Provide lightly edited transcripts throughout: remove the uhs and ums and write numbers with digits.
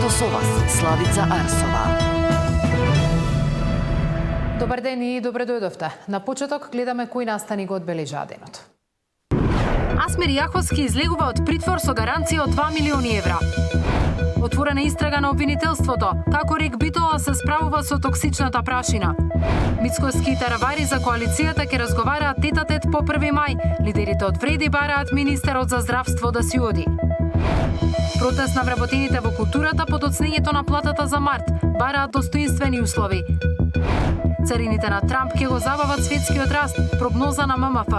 Со вас Славица Арсова. Добар ден и добре дојдовте. На почеток гледаме кои настани го одбележа денот. Асмир Јаховски излегува од притвор со гаранција од 2 милиони евра. Отворена истрага на обвинителството, како Рек Битола се справува со токсичната прашина. Мицкоски таравари за коалицијата ќе разговараат тет-а-тет по 1 мај. Лидерите од Вреди бараат министерот за здравство да си оди. Протест на вработените во културата по доцнењето на платата за март бараат достоинствени услови. Царините на Трамп ќе го забават светскиот раст, прогноза на ММФ.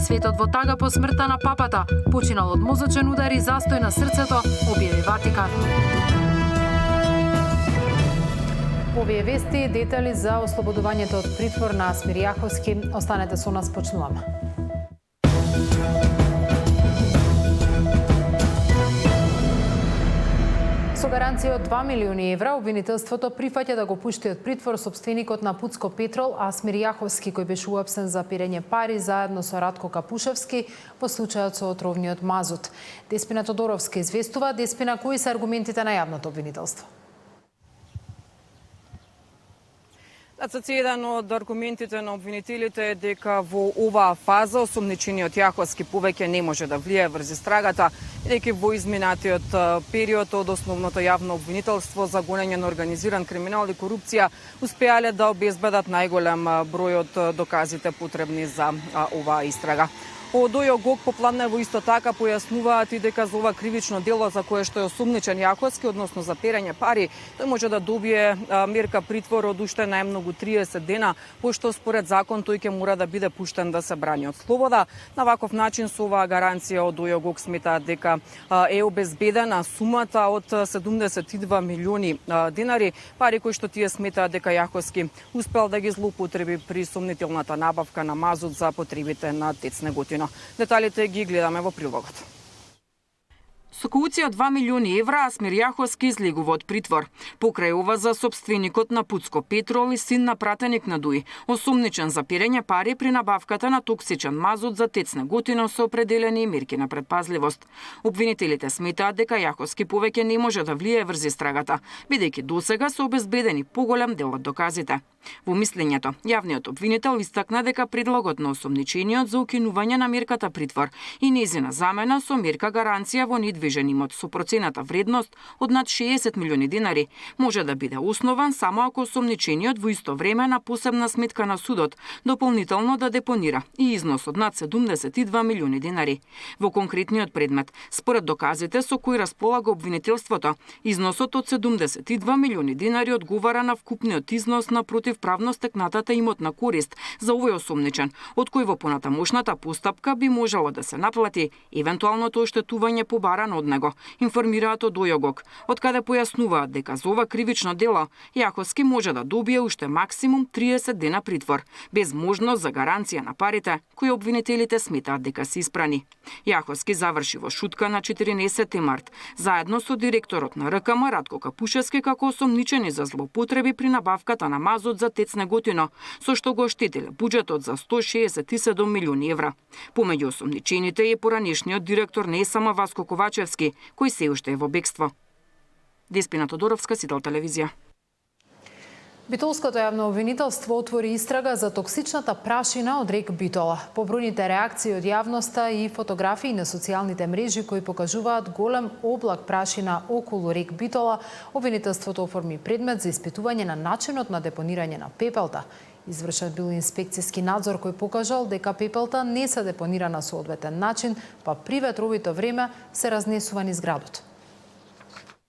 Светот во тага по смртта на папата, починал од мозочен удар и застој на срцето, објави Ватикан. По овие вести детали за ослободувањето од притвор на Асмир Јаховски. Останете со нас, почнуваме. Со гаранција од 2 милиони евра, обвинителството прифаќа да го пушти од притвор сопственикот на Пуцко Петрол Асмир Јаховски, кој беше уапсен за пирење пари заедно со Радко Капушевски по случајот со отровниот мазут. Деспина Тодоровска известува. Деспина, кои се аргументите на јавното обвинителство? Еден од аргументите на обвинителите е дека во оваа фаза осомничениот Јаховски повеќе не може да влијае врз истрагата, бидејќи во изминатиот период од основното јавно обвинителство за гонење на организиран криминал и корупција успеале да обезбедат најголем број од доказите потребни за оваа истрага. Од Дојо Гог попладнево исто така појаснуваат и дека за ова кривично дело за кое што е осумничен Јаховски, односно за перење пари, тој може да добие мерка притвор од уште најмногу 30 дена, пошто според закон тој ќе мора да биде пуштен да се брани од слобода. На ваков начин со оваа гаранција од Дојо Гог сметаат дека е обезбедена сумата од 72 милиони денари, пари кои што тие сметаат дека Јаховски успел да ги злоупотреби при сомнителната набавка на мазут за потребите на ТЕЦ Неготино. Деталите ги гледаме во прилогот. Со кауција од 2 милиони евра Асмир Јаховски излегува од притвор. Покрај ова за сопственикот на Пуцко Петрол и син на пратеник на ДУИ, осумничен за пирење пари при набавката на токсичен мазут за ТЕЦ Неготино со определени мерки на предпазливост. Обвинителите сметаат дека Јаховски повеќе не може да влијае врз истрагата, бидејќи досега се обезбедени поголем дел од доказите. Во мислењето, јавниот обвинител истакна дека предлогот на осомничениот за укинување на мерката притвор и нејзина замена со мерка гаранција во недвижен имот со процената вредност од над 60 милиони денари може да биде основан само ако осомничениот во исто време на посебна сметка на судот дополнително да депонира и износ од над 72 милиони денари. Во конкретниот предмет, според доказите со кои располага обвинителството, износот од 72 милиони денари одговара на вкупниот износ на противправно стекнатата имотна корист за овој осомничен, од кој во понатамошната постапка би можело да се наплати евентуалното оштетување побарано од него, информираат од Дојо Гог, од каде појаснуваат дека за ова кривично дело Јаховски може да добие уште максимум 30 дена притвор, без можност за гаранција на парите кои обвинителите сметаат дека се испрани. Јаховски заврши во шутка на 14 март, заедно со директорот на РКМ Радко Капушевски како осомничени за злоупотреби при набавката на мазут за ТЕЦ Неготино, со што го оштетиле буџетот за 167 милиони евра. Помеѓу осомничените е поранешниот директор на ЕСМ Васко Ковачевски, кој се уште е во бегство. Деспина Тодоровска, Сител телевизија. Битолското јавно обвинителство отвори истрага за токсичната прашина од Рек Битола. Побројните реакции од јавноста и фотографии на социјалните мрежи кои покажуваат голем облак прашина околу Рек Битола, обвинителството оформи предмет за испитување на начинот на депонирање на пепелта. Извршен бил инспекцијски надзор кој покажал дека пепелта не се депонира на соодветен начин, па при ветровито време се разнесува низ градот.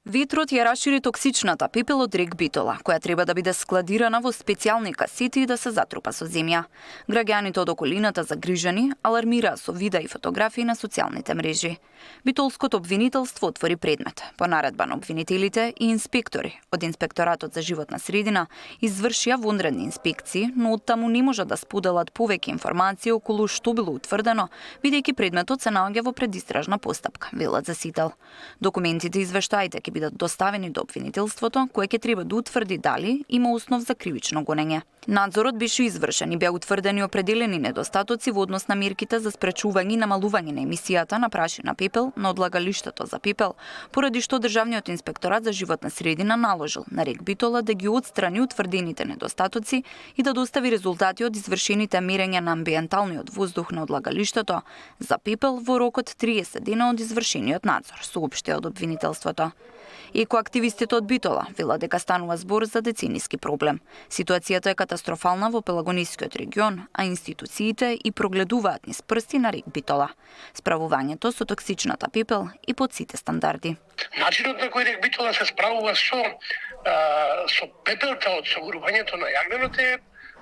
Ветрот ја расшири токсичната пепел од Рек Битола, која треба да биде складирана во специјални касети и да се затрупа со земја. Граѓаните од околината загрижени алармираа со видеа и фотографии на социјалните мрежи. Битолското обвинителство отвори предмет. По наредба на обвинителите и инспектори од Инспекторатот за животна средина извршија вонредни инспекции, но оттаму не можат да споделат повеќе информации околу што било утврдено, бидејќи предметот се наоѓа во предистражна постапка, велат за Сител. Документите извештаите ќе бидат доставени до обвинителството, кое ќе треба да утврди дали има основ за кривично гонење. Надзорот беше извршен и беа утврдени определени недостатоци во однос на мерките за спречување и намалување на емисијата на прашина пепел на одлагалиштето за пепел, поради што Државниот инспекторат за животна средина наложил на РЕК Битола да ги отстрани утврдените недостатоци и да достави резултати од извршените мерења на амбиенталниот воздух на одлагалиштето за пепел во рок од 30 дена од извршениот надзор, соопшти од обвинителството. Екоактивистите од Битола велат дека станува збор за децениски проблем. Ситуацијата е катастрофална во Пелагонискиот регион, а институциите и прогледуваат низ прсти на РЕК Битола. Справувањето со токсичната пепел и под сите стандарди. Начинот на кој РЕК Битола се справува со пепелта од согорувањето на јагненот е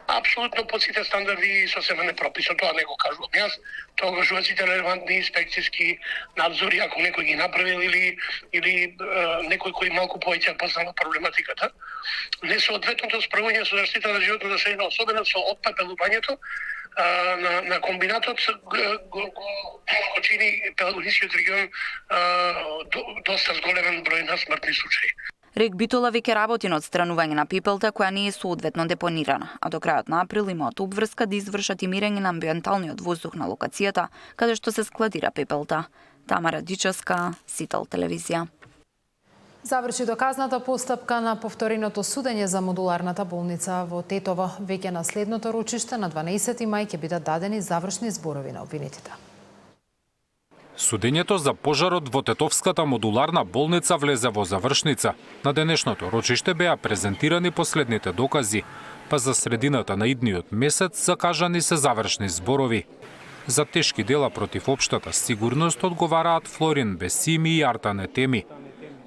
апсолутно под сите стандарди и сосема непрописно. Тоа не го кажувам јас, тоа го кажуваат сите релевантни инспекцијски надзори, ако некој ги направил или некој кој малку повеќе познава проблематиката. Несоодветното справување со заштита на животната средина, особено со отпепелувањето на комбинатот го чини Пелагонискиот регион доста зголемен број на смртни случаи. РЕК Битола веќе работи на отстранување на пепелта која не е соодветно депонирана, а до крајот на април имаат обврска да извршат и мерење на амбиенталниот воздух на локацијата каде што се складира пепелта. Тамара Дичевска, Сител телевизија. Заврши доказната постапка на повтореното судење за модуларната болница во Тетово. Веќе на следното рочиште на 12 мај ќе бидат дадени завршни зборови на обвинетите. Судењето за пожарот во Тетовската модуларна болница влезе во завршница. На денешното рочиште беа презентирани последните докази, па за средината на идниот месец закажани се завршни зборови. За тешки дела против општата сигурност одговараат Флорин Бесими и Артане Теми.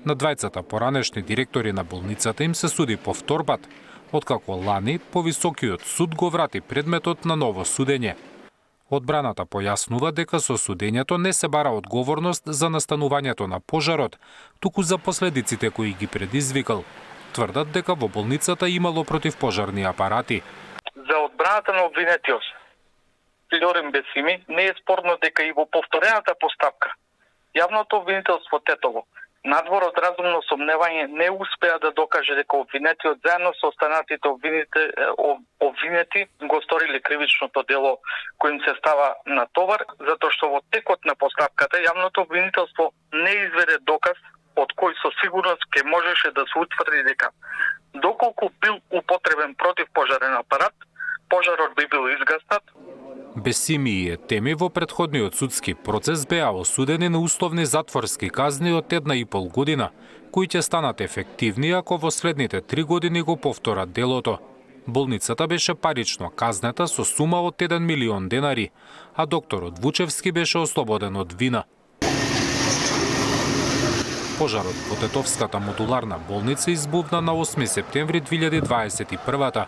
На двајцата поранешни директори на болницата им се суди повторпат, откако лани повисокиот суд го врати предметот на ново судење. Одбраната појаснува дека со судењето не се бара одговорност за настанувањето на пожарот, туку за последиците кои ги предизвикал. Тврдат дека во болницата имало противпожарни апарати. За одбраната на обвинетиот Флорин Бесими не е спорно дека и во повторената постапка јавното обвинителство Тетово надвор од разумно сомневање не успеа да докаже дека обвинетиот заедно со останатите обвинети го сториле кривичното дело кој им се става на товар, затоа што во текот на постапката јавното обвинителство не изведе доказ од кој со сигурност ќе можеше да се утврди дека доколку бил употребен противпожарен апарат, пожарот би бил изгаснат. Бесими и Теми во претходниот судски процес беа осудени на условни затворски казни од 1,5 година, кои ќе станат ефективни ако во следните 3 години го повторат делото. Болницата беше парично казнета со сума од 1 милион денари, а докторот Вучевски беше ослободен од вина. Пожарот во Тетовската модуларна болница избувна на 8 септември 2021,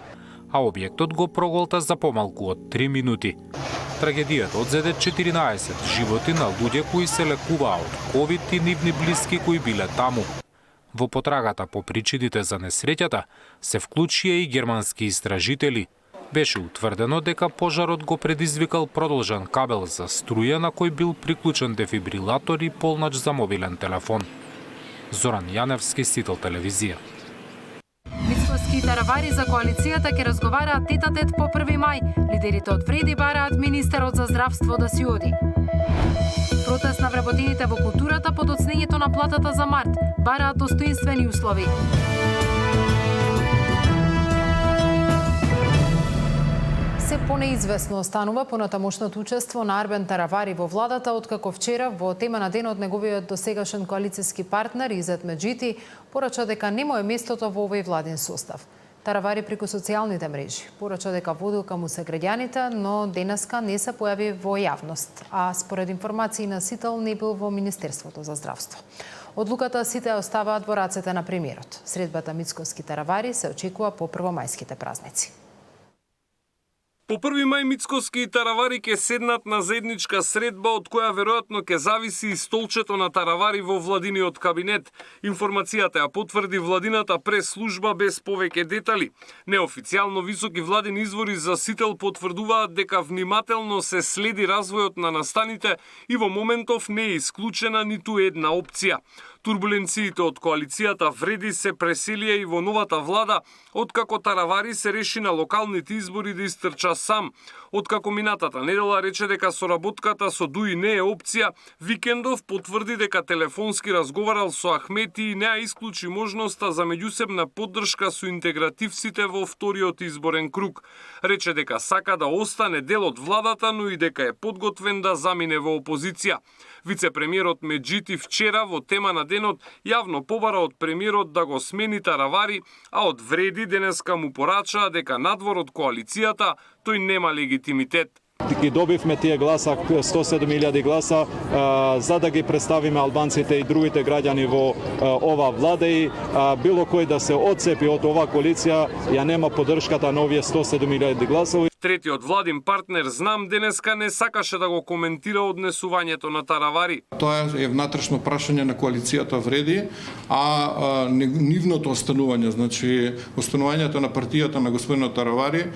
а објектот го проголта за помалку од 3 минути. Трагедијата одзеде 14 животи на луѓе кои се лекуваа од ковид и нивни блиски кои биле таму. Во потрагата по причините за несреќата се вклучија и германски истражители. Беше утврдено дека пожарот го предизвикал продолжен кабел за струја на кој бил приклучен дефибрилатор и полнач за мобилен телефон. Зоран Јаневски, Сител телевизија. Мицкоски таравари за коалицијата ќе разговараат тет-а-тет по 1 мај. Лидерите од Вреди бараат министерот за здравство да си оди. Протест на вработените во културата под оцнењето на платата за март. Бараат достоинствени услови. Се понеизвестно останува понатамошното учество на Арбен Таравари во владата, откако вчера во тема на денот неговиот досегашен коалицијски партнер Изет Меджити порача дека не му е местото во овој владин состав. Таравари преку социјалните мрежи порача дека водилка му се граѓаните, но денеска не се појави во јавност, а според информации на Сител не бил во Министерството за здравство. Одлуката сите оставаат во рацете на премиерот. Средбата Мицкоски Таравари се очекува по првомајските празници. По 1 мај Мицкоски и Таравари ќе седнат на заедничка средба од која веројатно ќе зависи и столчето на Таравари во владиниот кабинет. Информацијата ја потврди владината прес-служба без повеќе детали. Неофицијално високи владини извори за Сител потврдуваат дека внимателно се следи развојот на настаните и во моментов не е исклучена ниту една опција. Турбуленциите од коалицијата вреди се преселија и во новата влада, откако Таравари се реши на локалните избори да истрча сам. Откако минатата недела рече дека соработката со Дуи не е опција, Викендов потврди дека телефонски разговарал со Ахмети и не ја исклучи можноста за меѓусебна поддршка со интегративците во вториот изборен круг. Рече дека сака да остане дел од владата, но и дека е подготвен да замине во опозиција. Вице-премиерот Меджити вчера во тема на денот јавно побара од премиерот да го смени Таравари, а од Вреди денеска му порачаа дека надвор од коалицијата тој нема легитимитет. Ги добивме тие гласа, 107.000 гласа, за да ги представиме албанците и другите граѓани во ова влада и било кој да се отцепи од оваа коалиција, ја нема поддршката на овие 107.000 гласови. Третиот владин партнер Знам денеска не сакаше да го коментира однесувањето на Таравари. Тоа е внатрешно прашање на коалицијата Вреди, а нивното останување, значи останувањето на партијата на господинот Таравари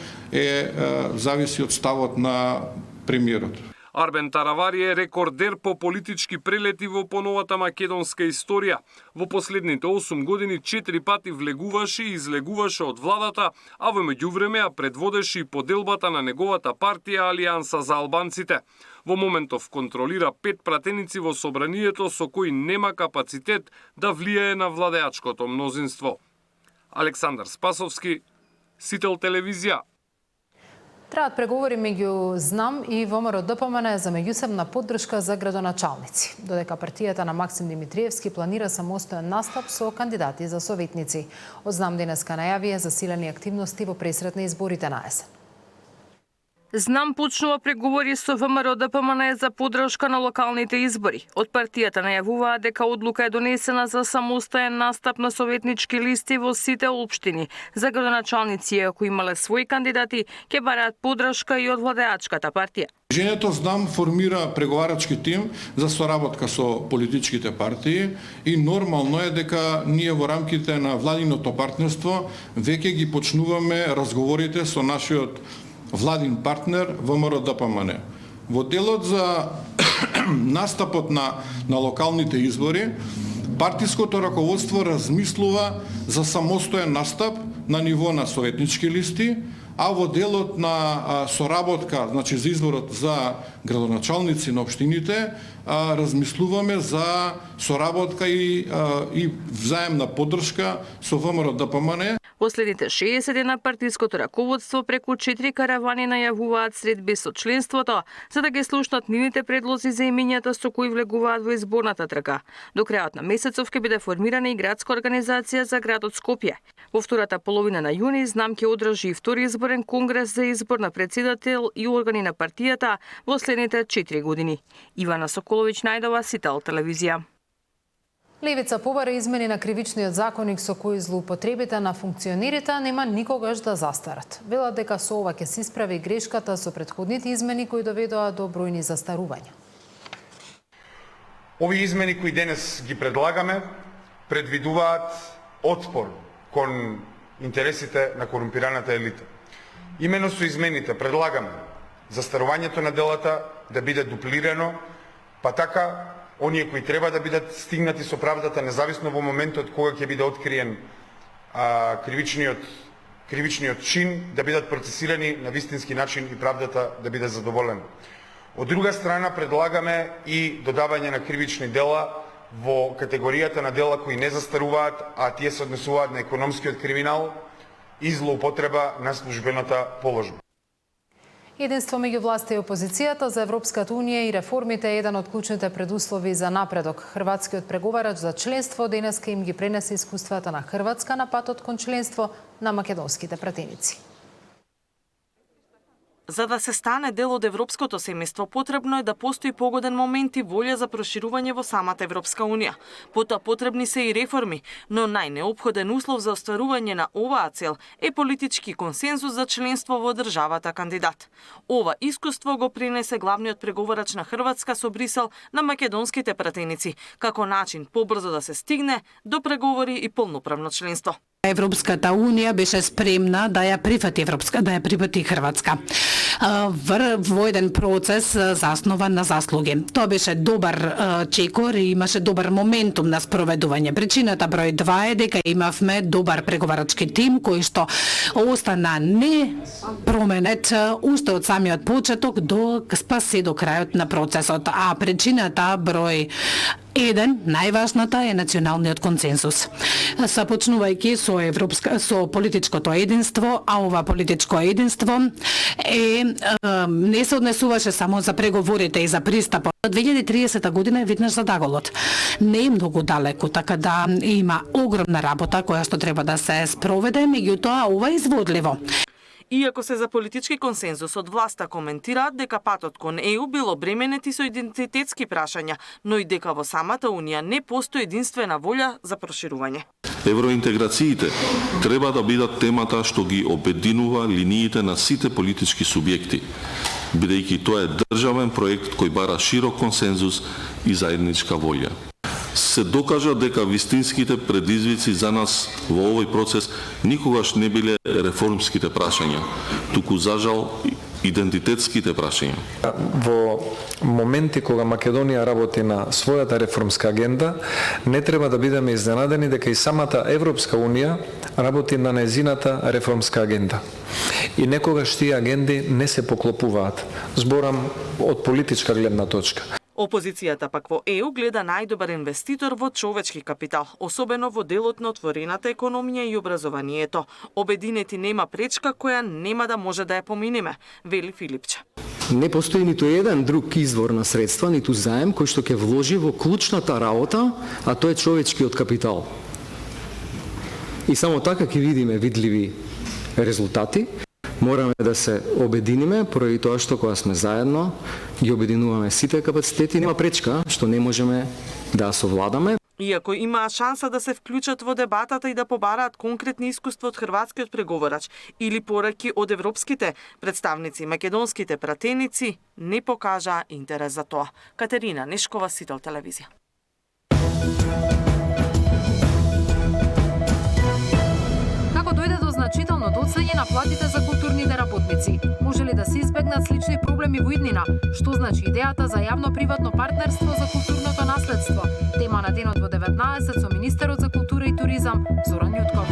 зависи од ставот на премиерот. Арбен Таравари е рекордер по политички прелети во поновата македонска историја. Во последните 8 години 4 пати влегуваше и излегуваше од владата, а во меѓувреме ја предводеше и поделбата на неговата партија Алијанса за албанците. Во моментов контролира 5 пратеници во собранието со кои нема капацитет да влијае на владеачкото мнозинство. Александар Спасовски, Сител телевизија. Траат преговори меѓу Знам и ВМРО-ДПМН за меѓусебна поддршка за градоначалници, додека партијата на Максим Димитриевски планира самостоен настап со кандидати за советници. Од Знам денеска најавија засилени активности во пресрет на изборите на есен. Знам почнува преговори со ВМРО-ДПМН за поддршка на локалните избори. Од партијата најавуваа дека одлука е донесена за самостоен настап на советнички листи во сите општини. За градоначалници, ако имале своји кандидати, ќе бараат поддршка и од владеачката партија. Движењето Знам формира преговарачки тим за соработка со политичките партии и нормално е дека ние во рамките на владиното партнерство веќе ги почнуваме разговорите со нашиот владин партнер ВМРО-ДПМН. Во делот за настапот на локалните избори, партиското раководство размислува за самостоен настап на ниво на советнички листи, а во делот на соработка, значи за изборот за градоначалници на општините, размислуваме за соработка и взаемна поддршка со ВМРО-ДПМН. Последните 60 дена партиското раководство преку 4 каравани најавуваат средби со членството, за да ги слушнат нивните предлози за имињата со кои влегуваат во изборната трка. До крајот на месецов ќе биде формирана и градска организација за градот Скопје. Во втората половина на јуни Знам ќе одржи втори изборен конгрес за избор на председател и органи на партијата во следните 4 години. Ивана Соколовиќ најдова, Сител телевизија. Левица побара измени на кривичниот законник со кои злоупотребите на функционерите нема никогаш да застарат. Велат дека со ова ќе се исправи грешката со претходните измени кои доведоа до бројни застарувања. Овие измени кои денес ги предлагаме предвидуваат отпор кон интересите на корумпираната елита. Имено со измените предлагаме застарувањето на делата да биде дуплирано, па така оние кои треба да бидат стигнати со правдата, независно во моментот кога ќе биде откриен кривичниот чин, да бидат процесирани на вистински начин и правдата да биде задоволена. Од друга страна предлагаме и додавање на кривични дела во категоријата на дела кои не застаруваат, а тие се однесуваат на економскиот криминал и злоупотреба на службената положба. Единство меѓу власта и опозицијата за Европската унија и реформите е еден од клучните предуслови за напредок. Хрватскиот преговарач за членство денеска им ги пренесе искуствата на Хрватска на патот кон членство на македонските пратеници. За да се стане дел од европското семејство, потребно е да постои погоден момент и волја за проширување во самата Европска унија. Потоа потребни се и реформи, но најнеопходен услов за остварување на оваа цел е политички консензус за членство во државата кандидат. Ова искуство го принесе главниот преговарач на Хрватска со Брисел на македонските пратеници, како начин побрзо да се стигне до преговори и полноправно членство. Европската унија беше спремна да ја прифати Хрватска во еден процес заснован на заслуги. Тоа беше добар чекор и имаше добар моментум на спроведување. Причината број 2 е дека имавме добар преговарачки тим кој што остана не променет уште од самиот почеток до спасе до крајот на процесот. А причината број 1, најважната е националниот консенсус. Сапочнувајќи со политичкото единство, а ова политичко единство не се однесуваше само за преговорите и за пристапот. 2030 година е веднаш за даголот. Не е многу далеку, така да има огромна работа која што треба да се спроведе, меѓутоа ова е изводливо. Иако се за политички консензус од власта коментираат дека патот кон ЕУ бил обременет и со идентитетски прашања, но и дека во самата Унија не постои единствена волја за проширување. Евроинтеграциите треба да бидат темата што ги обединува линиите на сите политички субјекти, бидејќи тоа е државен проект кој бара широк консензус и заедничка волја. Се докажа дека вистинските предизвици за нас во овој процес никогаш не биле реформските прашања, туку зажал идентитетските прашања. Во моменти кога Македонија работи на својата реформска агенда, не треба да бидеме изненадени дека и самата Европска Унија работи на нејзината реформска агенда. И некогаш тие агенди не се поклопуваат. Зборам од политичка гледна точка. Опозицијата пак во ЕУ гледа најдобар инвеститор во човечки капитал, особено во делот на отворената економија и образованието. Обединети нема пречка која нема да може да ја поминеме, вели Филипче. Не постои ниту еден друг извор на средства, ниту заем кој што ќе вложи во клучната работа, а тоа е човечкиот капитал. И само така ќе видиме видливи резултати. Мораме да се обединиме, поради тоа што кога сме заедно, ги обединуваме сите капацитети, нема пречка што не можеме да совладаме. Иако имаа шанса да се вклучат во дебатата и да побараат конкретни искуства од хрватскиот преговорач или пораки од европските представници, македонските пратеници не покажаа интерес за тоа. Катерина Нешкова, Сител телевизија. Дојде до значително доцнење на платите за културните работници. Може ли да се избегнат слични проблеми во иднина? Што значи идејата за јавно-приватно партнерство за културното наследство? Тема на денот во 19 со министерот за култура и туризам Зоран Јутков.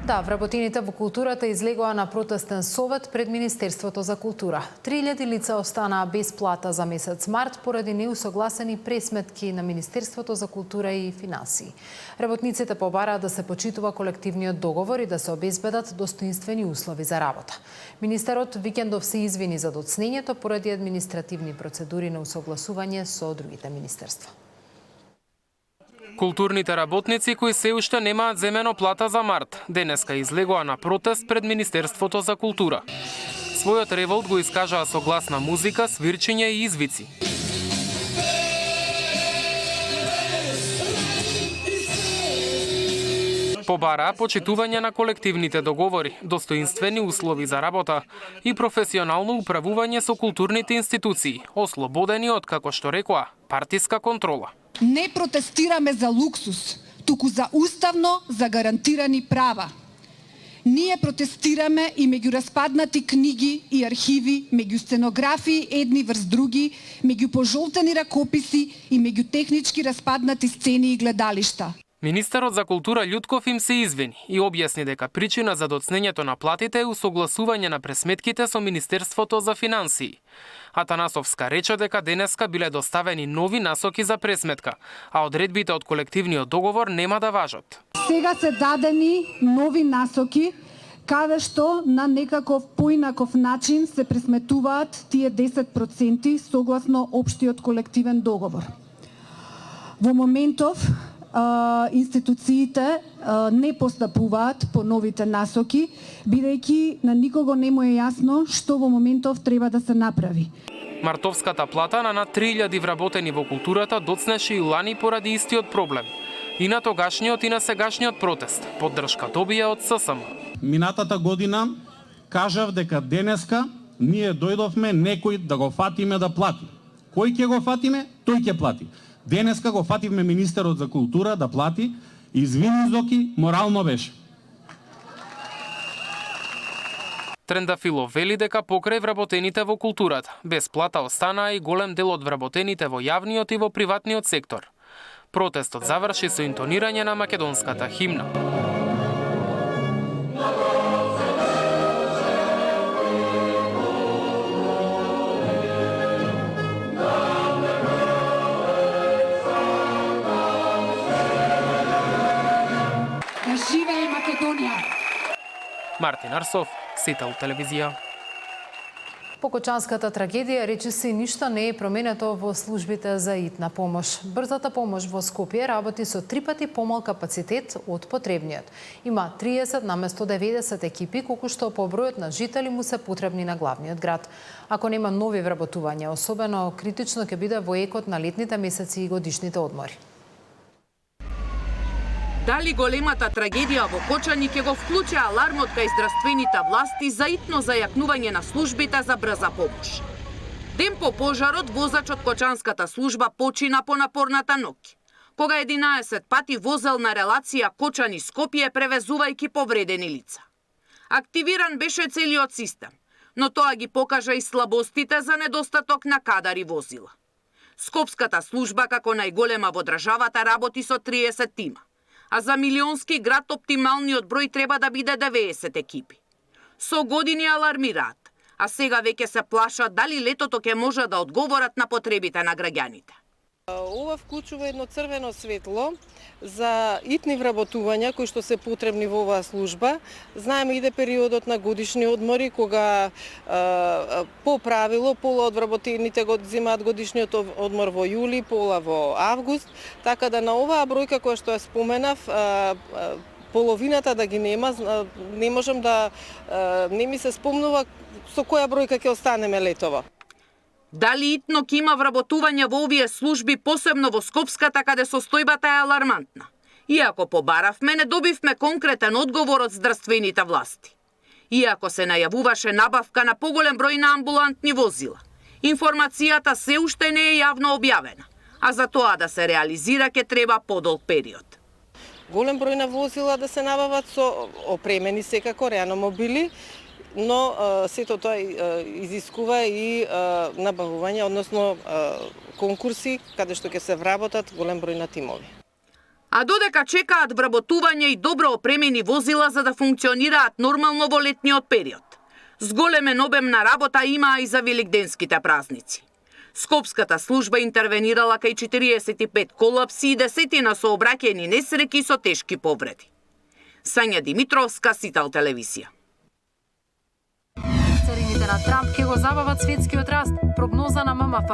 Да, вработените во културата излегоа на протестен совет пред Министерството за култура. 3000 лица останаа без плата за месец март поради неусогласени пресметки на Министерството за култура и финансии. Работниците побараа да се почитува колективниот договор и да се обезбедат достоинствени услови за работа. Министерот викендов се извини за доцнењето поради административни процедури на усогласување со другите министерства. Културните работници кои се уште немаат земено плата за март, денеска излегоа на протест пред Министерството за култура. Својот револт го искажаа со гласна музика, свирчења и извици. Побараа почитување на колективните договори, достоинствени услови за работа и професионално управување со културните институции, ослободени од, како што рекоа, партиска контрола. Не протестираме за луксус, туку за уставно загарантирани права. Ние протестираме и меѓу распаднати книги и архиви, меѓу стенографии едни врз други, меѓу пожолтени ракописи и меѓу технички распаднати сцени и гледалишта. Министерот за култура Љутков им се извини и објасни дека причина за доцнењето на платите е усогласување на пресметките со Министерството за финансии. Атанасовска рече дека денеска биле доставени нови насоки за пресметка, а одредбите од колективниот договор нема да важат. Сега се дадени нови насоки каде што на некаков поинаков начин се пресметуваат тие 10% согласно општиот колективен договор. Во моментов институциите не постапуваат по новите насоки, бидејќи на никого не му е јасно што во моментов треба да се направи. Мартовската плата на над 3000 вработени во културата доцнеше и лани поради истиот проблем. И на тогашниот и на сегашниот протест. Поддршка добија од ССМ. Минатата година кажав дека денеска ние дојдовме некој да го фатиме да плати. Кој ќе го фатиме, тој ќе плати. Денеска го фативме министерот за култура да плати, извини Зоки, морално беше. Трендафилов вели дека покрај вработените во културата, без плата останаа и голем дел од вработените во јавниот и во приватниот сектор. Протестот заврши со интонирање на македонската химна. Живее Македонија! Мартин Арсов, Сител телевизија. Покочанската трагедија речиси ништо не е променето во службите за итна помош. Брзата помош во Скопје работи со 3 пати помал капацитет од потребниот. Има 30 наместо 90 екипи, колку што по бројот на жители му се потребни на главниот град. Ако нема нови вработувања, особено критично ќе биде во екот на летните месеци и годишните одмори. Дали големата трагедија во Кочани ќе го вклучи алармот кај здравствените власти за итно зајакнување на службите за брза помош? Ден по пожарот, возачот Кочанската служба почина по напорната ноќ, кога 11 пати возел на релација Кочани-Скопје превезувајќи повредени лица. Активиран беше целиот систем, но тоа ги покажа и слабостите за недостаток на кадари возила. Скопската служба, како најголема во државата, работи со 30 тима, а за милионски град оптималниот број треба да биде 90 екипи. Со години алармираат, а сега веќе се плашат дали летото ќе може да одговорат на потребите на граѓаните. Ова вклучува едно црвено светло за итни вработувања кои што се потребни во оваа служба. Знаеме иде периодот на годишни одмори кога по правило пола од вработените го земаат годишниот одмор во јули, пола во август, така да на оваа бројка која што ја споменав, половината да ги нема, не можам да не ми се спомнува со која бројка ќе останеме летово. Дали итно ќе има вработување во овие служби, посебно во Скопската, каде состојбата е алармантна? Иако побаравме, не добивме конкретен одговор од здравствените власти. Иако се најавуваше набавка на поголем број на амбулантни возила, информацијата се уште не е јавно објавена, а за тоа да се реализира ќе треба подолг период. Голем број на возила да се набават со опремени секако реаномобили, но сето тоа изискува и набавување, односно конкурси каде што ќе се вработат голем број на тимови. А додека чекаат вработување и добро опремени возила за да функционираат нормално во летниот период. С големен обем на работа имаа и за великденските празници. Скопската служба интервенирала кај 45 колапси и десетина сообраќајни несреќи со тешки повреди. Сања Димитровска, Сител телевизија. Царините на Трамп ќе го забават светскиот раст, прогноза на ММФ.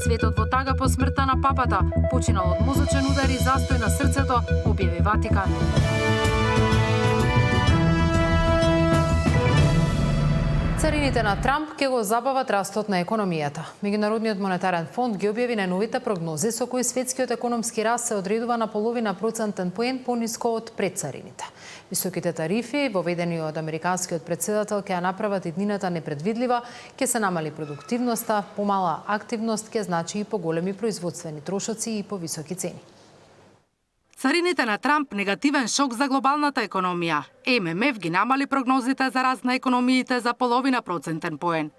Светот во тага по смртта на папата, починал од мозочен удар и застој на срцето, објави Ватикан. Царините на Трамп ќе го забават растот на економијата. Меѓународниот монетарен фонд ги објави најновите прогнози со кои светскиот економски раст се одредува на половина процентен поен пониско од предцарините. Високите тарифи, воведени од американскиот претседател, ќе ја направат иднината непредвидлива, ќе се намали продуктивноста, помала активност ќе значи и поголеми производствени трошоци и повисоки цени. Царините на Трамп негативен шок за глобалната економија. ММФ ги намали прогнозите за раст на економиите за половина процентен поен.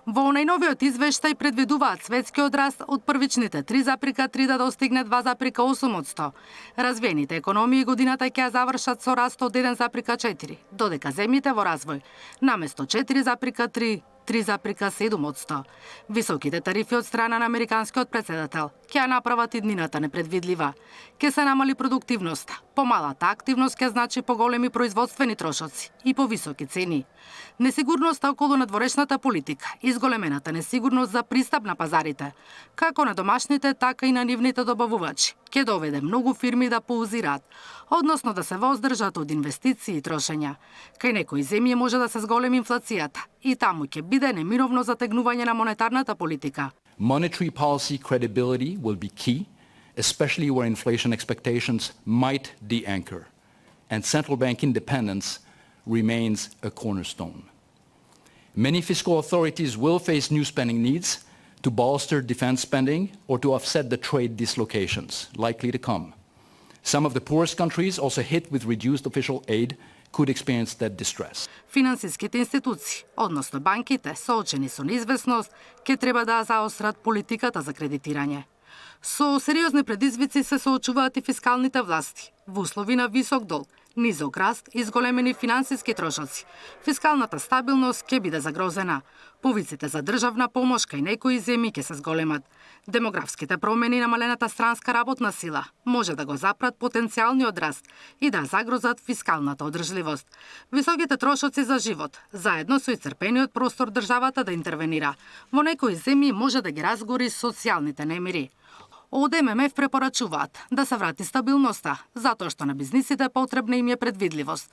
Во најновиот извештај предвидуваат светскиот раст од првичните 3,3 да достигне 2,8%. Развиените економии годината ќе ја завршат со раст од 1,4, додека земјите во развој наместо 4,3 3,7%. Високите тарифи од страна на американскиот претседател ќе ја направат иднината непредвидлива. Ќе се намали продуктивноста, помалата активност ќе значи поголеми производствени трошоци и повисоки цени. Несигурноста околу надворешната политика, изголемената несигурност за пристап на пазарите, како на домашните, така и на нивните добавувачи, ќе доведе многу фирми да паузираат, односно да се воздржат од инвестиции и трошења. Кај некои земји може да се зголеми инфлацијата и таму ќе биде неминовно затегнување на монетарната политика. Monetary policy credibility will be key, especially where inflation expectations might de-anchor, and central bank independence remains a cornerstone. Many fiscal authorities will face new spending needs, to bolster defense spending or to offset the trade dislocations likely to come. Some of the poorest countries, also hit with reduced official aid, could experience that distress. Финансиските институции, односно банките, соочени со неизвестност, ќе треба да заострат политиката за кредитирање. Со сериозни предизвици се соочуваат и фискалните власти. Во услови на висок долг, низок раст и зголемени финансиски трошоци, фискалната стабилност ќе биде загрозена. Повиците за државна помош кај некои земји ќе се зголемат. Демографските промени и намалената странска работна сила може да го запрат потенцијалниот раст и да загрозат фискалната одржливост. Високите трошоци за живот, заедно со исцрпениот простор државата да интервенира, во некои земји може да ги разгори социјалните немири. Од ММФ препорачуваат да се врати стабилноста, затоа што на бизнисите потребна им е предвидливост.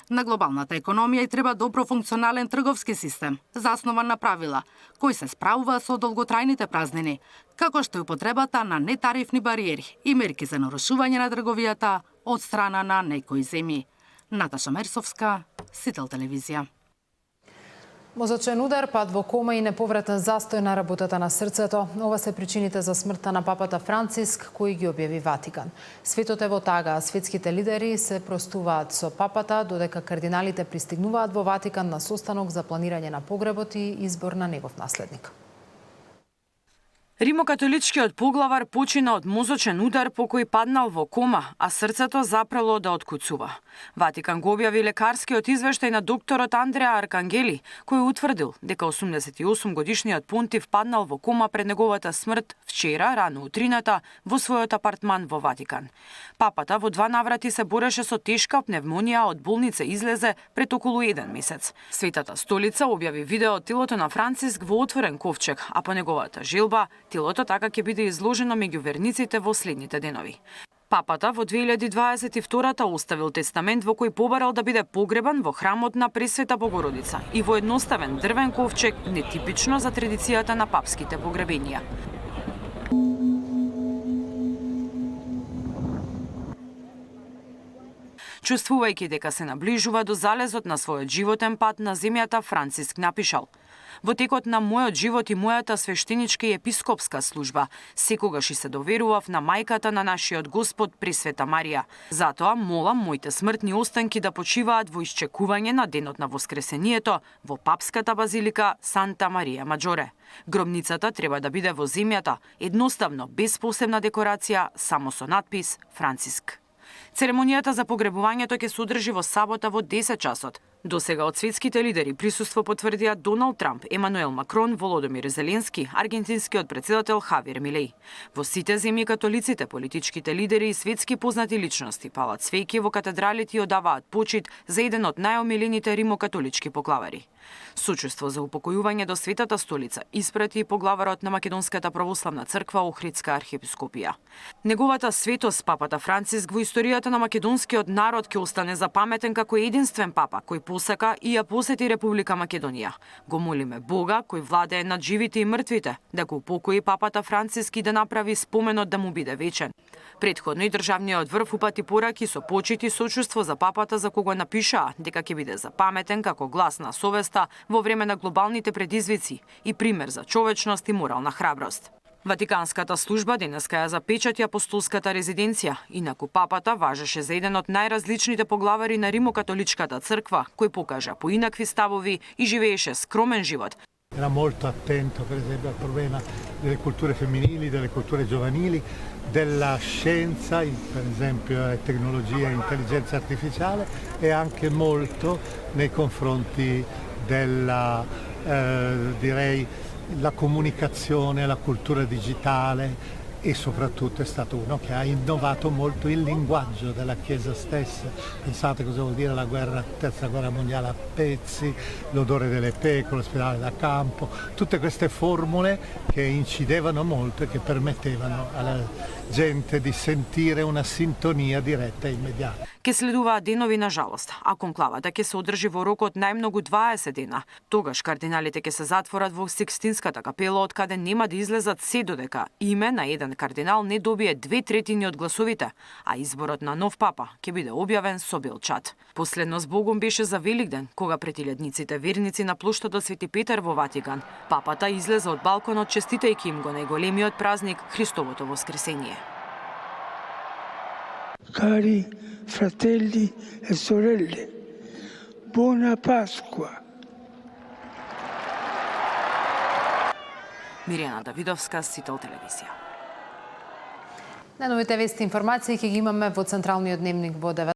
На глобалната економија и треба добро функционален трговски систем, заснован на правила, кој се справува со долготрајните празнини, како што и употребата на нетарифни бариери и мерки за нарушување на трговијата од страна на некои земји. Наташа Мерсовска, Сител телевизија. Мозочен удар, пад во кома и неповратен застој на работата на срцето. Ова се причините за смртта на папата Франциск, кој ги објави Ватикан. Светот е во тага, а светските лидери се простуваат со папата, додека кардиналите пристигнуваат во Ватикан на состанок за планирање на погребот и избор на негов наследник. Римокатоличкиот поглавар почина од мозочен удар по кој паднал во кома, а срцето запрело да откуцува. Ватикан го објави лекарскиот извештај на докторот Андреа Аркангели, кој утврдил дека 88-годишниот понтив паднал во кома пред неговата смрт вчера, рано утрината, во својот апартман во Ватикан. Папата во 2 наврати се бореше со тешка пневмонија, од болница излезе пред околу 1 месец. Светата столица објави видео од телото на Франциск во отворен ковчег, а по неговата желба, телото така ќе биде изложено меѓу верниците во следните денови. Папата во 2022-та оставил тестамент во кој побарал да биде погребан во храмот на Пресвета Богородица и во едноставен дрвен ковчег, нетипично за традицијата на папските погребенија. Чувствувајќи дека се наближува до залезот на својот животен пат на земјата, Франциск напишал: Во текот на мојот живот и мојата свештеничка и епископска служба, секогаш и се доверував на мајката на нашиот Господ Пресвета Марија. Затоа молам моите смртни останки да почиваат во исчекување на денот на Воскресението во папската базилика Санта Марија Маджоре. Гробницата треба да биде во земјата, едноставно, без посебна декорација, само со надпис Франциск. Церемонијата за погребувањето ќе се одржи во сабота во 10 часот. До сега од светските лидери присуство потврдија Доналд Трамп, Емануел Макрон, Володомир Зеленски, аргентинскиот претседател Хавиер Милеј. Во сите земји католиците, политичките лидери и светски познати личности палат свеќи во катедралите и одаваат почит за еден од најомилените римокатолички поглавари. Сочувство за упокојување до Светата столица испрати и поглаварот на Македонската православна црква Охридска архиепископија. Неговата светост папата Франциск во историјата на македонскиот народ ќе остане запаметен како единствен папа кој посака и ја посети Република Македонија. Го молиме Бога, кој владее над живите и мртвите, да го упокои папата Франциск и да направи споменот да му биде вечен. Предходно и државниот врв упати пораки со почит и сочувство за папата, за кого напишаа дека ќе биде запаметен како глас на совеста во време на глобалните предизвици и пример за човечност и морална храброст. Ватиканската служба денеска ја запечати апостолската резиденција, инаку папата важеше за еден од најразличните поглавари на римокатоличката црква, кој покажа поинакви ставови и живееше скромен живот. Era molto attento per esempio al problema delle culture femminili, delle culture giovanili, della scienza, per esempio tecnologia e intelligenza artificiale e anche molto nei confronti della direi la comunicazione, la cultura digitale e soprattutto è stato uno che ha innovato molto il linguaggio della Chiesa stessa. Pensate cosa vuol dire la terza guerra mondiale a pezzi, l'odore delle pecore, l'ospedale da campo, tutte queste formule che incidevano molto e che permettevano gente di sentire una sintonia diretta e immediata. Ке следуваат денови на жалост, а конклавата ќе се одржи во рокот најмногу 20 дена. Тогаш кардиналите ќе се затворат во Сикстинската капела, од каде нема да излезат се додека име на еден кардинал не добие 2/3 од гласовите, а изборот на нов папа ќе биде објавен со бел чат. Последно збогом беше за Великден, кога пред илјадниците верници на плоштадот Свети Петар во Ватикан, папата излезе од балконот честитајќи им го најголемиот празник Христовото воскресение. Cari fratelli e sorelle, buona Pasqua. Мирјана Давидовска, Сител телевизија. Најновите вести информации ќе ги имаме во Централниот дневник во 9.